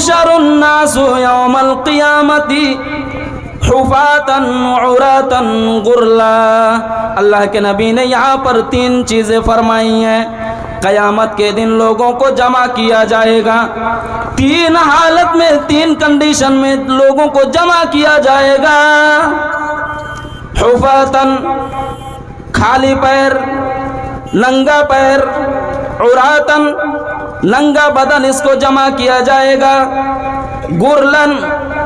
یحشر الناس یوم القیامت حفاتاً عراتاً غرلا۔ اللہ کے نبی نے یہاں پر 3 چیزیں فرمائی ہیں۔ قیامت کے دن لوگوں کو جمع کیا جائے گا، 3 حالت میں، 3 کنڈیشن میں لوگوں کو جمع کیا جائے گا۔ حفاتاً خالی پیر، ننگا پیر، عراتاً ننگا بدن، اس کو جمع کیا جائے گا۔ غرلن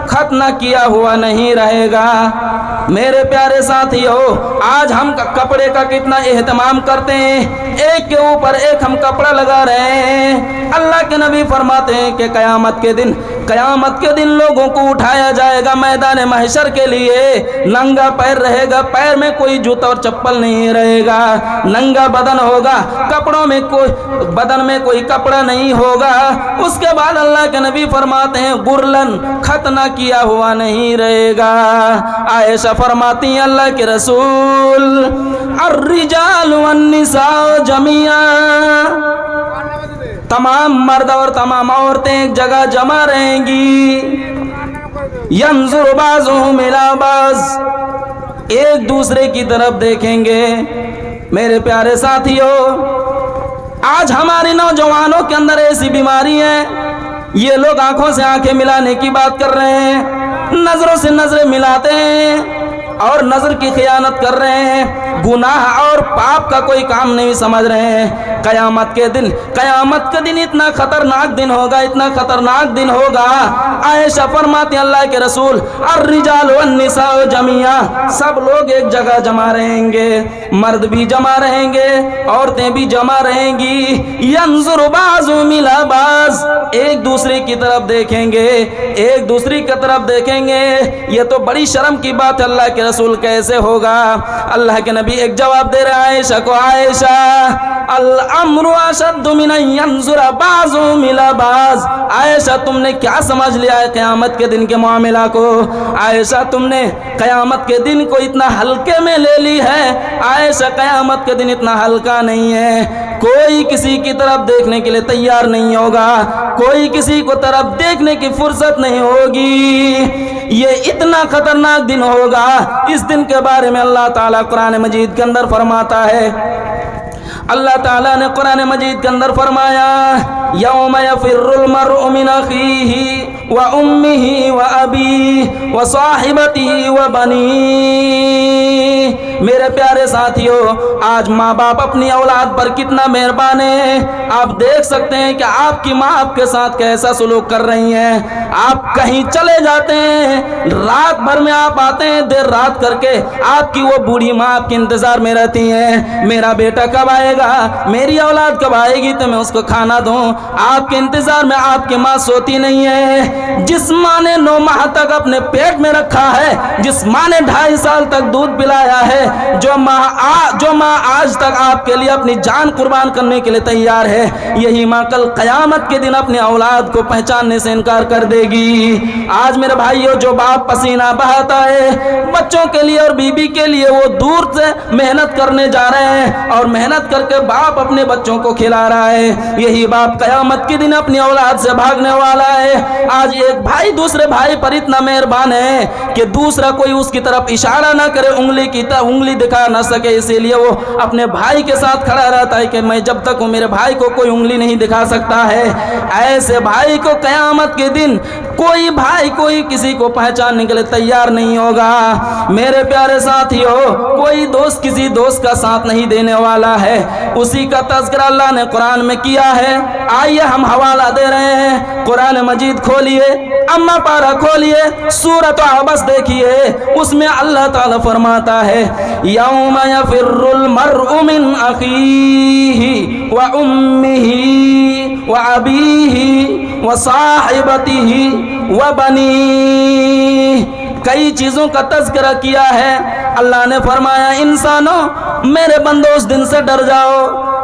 ختنہ کیا ہوا نہیں رہے گا۔ میرے پیارے ساتھیو، آج ہم کپڑے کا کتنا اہتمام کرتے ہیں، ایک کے اوپر ایک ہم کپڑا لگا رہے ہیں۔ اللہ کے نبی فرماتے ہیں کہ قیامت کے دن لوگوں کو اٹھایا جائے گا میدان محشر کے لیے، ننگا پیر رہے گا، پیر میں کوئی جوتا اور چپل نہیں رہے گا، ننگا بدن ہوگا، بدن میں کوئی کپڑا نہیں ہوگا۔ اس کے بعد اللہ کے نبی فرماتے ہیں غرلن ختنہ کیا ہوا نہیں رہے گا۔ عائشہ فرماتی ہیں اللہ کے رسول الرجال والنساء جميعا، تمام مرد اور تمام عورتیں ایک جگہ جمع رہیں گی۔ ينظر بعضهم الى بعض، ایک دوسرے کی طرف دیکھیں گے۔ میرے پیارے ساتھیو، آج ہمارے نوجوانوں کے اندر ایسی بیماری ہے، یہ لوگ آنکھوں سے آنکھیں ملانے کی بات کر رہے ہیں، نظروں سے نظریں ملاتے ہیں اور نظر کی خیانت کر رہے ہیں، گناہ اور پاپ کا کوئی کام نہیں سمجھ رہے ہیں۔ قیامت کے دن اتنا خطرناک دن ہوگا، اتنا خطرناک دن ہوگا۔ عائشہ فرماتی اللہ کے رسول الرجال والنساء جميعا، سب لوگ ایک جگہ جمع رہیں گے، مرد بھی جمع رہیں گے، عورتیں بھی جمع رہیں گی۔ ينظر بعضهم الى بعض، ایک دوسرے کی طرف دیکھیں گے، ایک دوسرے کی طرف دیکھیں گے۔ یہ تو بڑی شرم کی بات ہے، اللہ کے رسول کیسے ہوگا؟ اللہ کے نبی ایک جواب دے رہے ہیں عائشہ کو، عائشہ الامر اشد من ان ينظر بعضهم الى بعض، عائشہ تم نے کیا سمجھ لیا ہے قیامت کے دن کے معاملہ کو؟ عائشہ تم نے قیامت کے دن کو اتنا ہلکے میں لے لی ہے۔ عائشہ قیامت کے دن اتنا ہلکا نہیں ہے، کوئی کسی کی طرف دیکھنے کے لیے تیار نہیں ہوگا، کوئی کسی کو طرف دیکھنے کی فرصت نہیں ہوگی۔ یہ اتنا خطرناک دن ہوگا۔ اس دن کے بارے میں اللہ تعالیٰ قرآن مجید کے اندر فرماتا ہے، اللہ تعالیٰ نے قرآن مجید کے اندر فرمایا یوم یفر المرء من اخیہ وامہ وابیہ وصاحبتہ وبنیہ۔ میرے پیارے ساتھیو، آج ماں باپ اپنی اولاد پر کتنا مہربان ہیں۔ آپ دیکھ سکتے ہیں کہ آپ کی ماں آپ کے ساتھ کیسا سلوک کر رہی ہیں۔ آپ کہیں چلے جاتے ہیں، رات بھر میں آپ آتے ہیں، دیر رات کر کے آپ کی وہ بوڑھی ماں آپ کے انتظار میں رہتی ہیں، میرا بیٹا کب آئے گا، میری اولاد کب آئے گی تو میں اس کو کھانا دوں۔ آپ کے انتظار میں آپ کی ماں سوتی نہیں ہے۔ جس ماں نے 9 ماہ تک اپنے پیٹ میں رکھا ہے، جس ماں نے 2.5 سال تک دودھ پلایا ہے، جو ماں آج تک آپ کے لیے اپنی جان قربان کرنے کے لیے تیار ہے، یہی ماں کل قیامت کے دن اپنے اولاد کو پہچاننے سے انکار کر دے گی۔ آج میرے بھائیو، جو باپ پسینہ بہاتا ہے بچوں کے لیے اور بیوی کے لیے، وہ دور سے محنت کرنے جا رہے ہیں اور محنت کر کے باپ اپنے بچوں کو کھلا رہا ہے، یہی باپ قیامت کے دن اپنی اولاد سے بھاگنے والا ہے۔ آج ایک بھائی دوسرے بھائی پر اتنا مہربان ہے کہ دوسرا کوئی اس کی طرف اشارہ نہ کرے، انگلی دکھا نہ سکے، اسی لیے وہ اپنے بھائی کے ساتھ کھڑا رہتا ہے کہ میں جب تک ہوں میرے بھائی کو کوئی انگلی نہیں دکھا سکتا ہے۔ ایسے بھائی کو قیامت کے دن کوئی بھائی کوئی کسی کو پہچاننے کے لیے تیار نہیں ہوگا۔ میرے پیارے ساتھیو، کوئی دوست کسی دوست کا ساتھ نہیں دینے والا ہے، اسی کا تذکرہ اللہ نے قرآن میں کیا ہے۔ آئیے ہم حوالہ دے رہے ہیں، قرآن مجید کھولیے، اما پارہ کھولیے، سورۃ عبس دیکھیے، اس میں اللہ تعالیٰ فرماتا ہے یوم یفر المرء من اخیہ وامہ وابیہ وصاحبتہ وبنیہ۔ کئی چیزوں کا تذکرہ کیا ہے۔ اللہ نے فرمایا انسانوں، میرے بندو اس دن سے ڈر جاؤ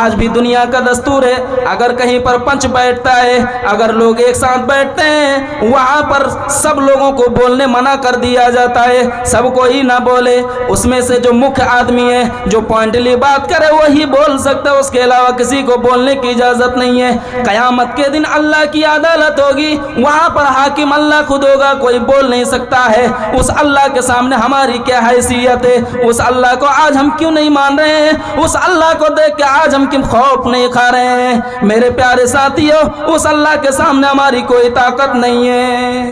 آج بھی دنیا کا دستور ہے، اگر کہیں پر پنچ بیٹھتا ہے، اگر لوگ ایک ساتھ بیٹھتے ہیں، وہاں پر سب لوگوں کو بولنے منع کر دیا جاتا ہے، سب کوئی نہ بولے، اس میں سے جو مکھ آدمی ہے، جو پوائنٹلی بات کرے وہی بول سکتا ہے، اس کے علاوہ کسی کو بولنے کی اجازت نہیں ہے۔ قیامت کے دن اللہ کی عدالت ہوگی، وہاں پر حاکم اللہ خود ہوگا، کوئی بول نہیں سکتا ہے۔ اس اللہ کے سامنے ہماری کیا حیثیت ہے؟ اس اللہ کو آج ہم کیوں نہیں مان رہے ہیں؟ اس اللہ کو دیکھ کے آج ہم کیوں خوف نہیں کھا رہے ہیں؟ میرے پیارے ساتھیوں، اس اللہ کے سامنے ہماری کوئی طاقت نہیں ہے۔